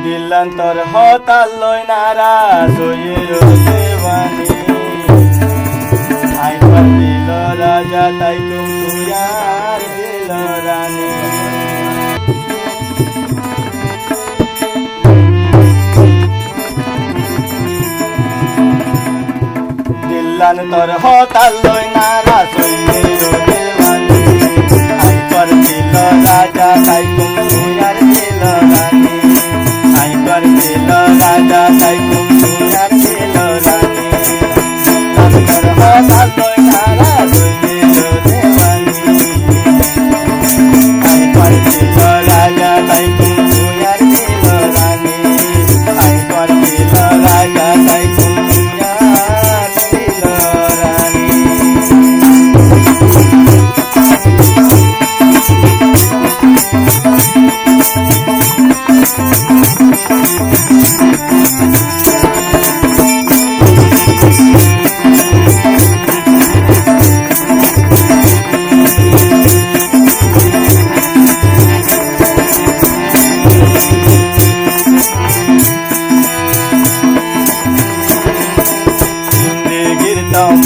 দিলান্তর হতাল লই নারাজ হয়ে দেওয়ানি আইবার দিল রাজা তাই তুমি আর দিল রানী দিলান্তর হতাল লই নারাজ হয়ে দেওয়ানি আইবার দিল রাজা তাই তুমি আর দিল রানী আইবার দিল রাজা তাই তুমি আর দিল রানী দিলান্তর হতাল লই নারাজ হয়ে দেওয়ানি আইবার দিল রাজা তাই তুমি আর দিল রানী আইবার দিল রাজা তাই তুমি আর দিল রানী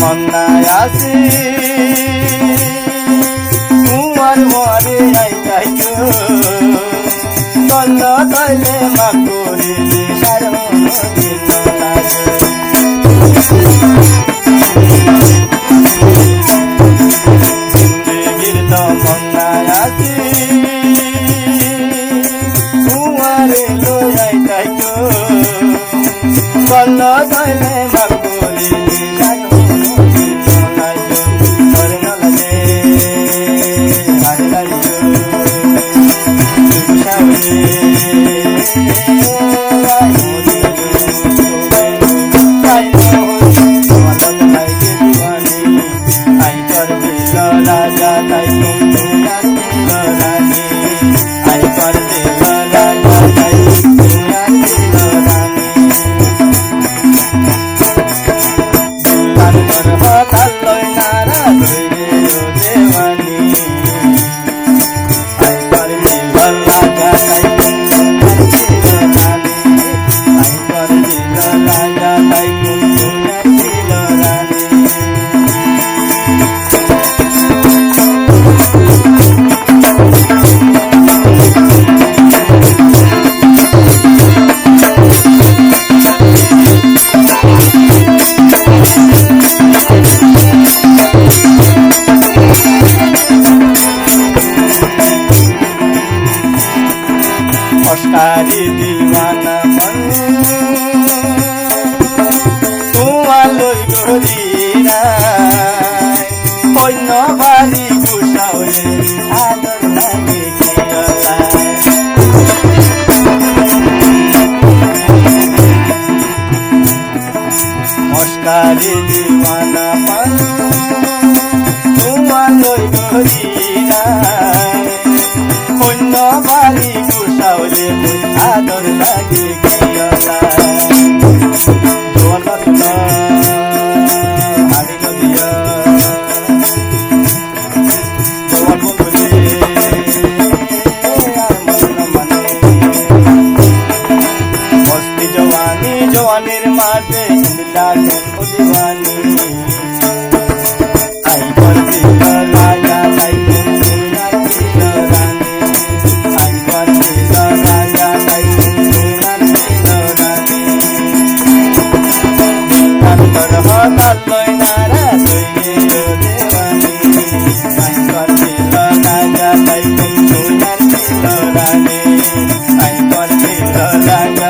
মন্নায় আসি তোমার মরে নাই যাইতো কল্ল তৈলে মা করে সারণ দিল জিন্দেগির তো মন্নায় আসি তোমারে লই যাইতো কল্ল তৈলে মা করে রাজা তাই তুমি আর দিল রানী আইবার দিল রাজা তাই তুমি আর দিল রানী দিলান্তর হতাল লই নারাজ হয়ে দেওয়ানি আইবার দিল রাজা তাই তুমি আর দিল রানী আইবার দিল রাজা তাই তুমি আর দিল রানী অস্কারি দিওয়ানা মন তোমালই গরিরা অন্য বাড়ি গুসাওলে আদর লাগে কিয়লা অস্কারি দিওয়ানা মন তোমালই গরিরা অন্য বাড়ি গুসাওলে আদর লাগে কিয়লা জোয়ান বাতুল হাড়ি নদিয়া জোয়ান বন্ধুরে আর মন মানে মস্তি জওয়ানি জওয়ানির মাঝে লাগেন দিওয়ানি আইবার দিল রাজা তাই তুমি আর দিল রানী আইবার দিল রাজা তাই তুমি আর দিল রানী দিলান্তর হতাল লই নারাজ হয়ে দেওয়ানি আইবার দিল রাজা তাই তুমি আর দিল রানী আইবার দিল রাজা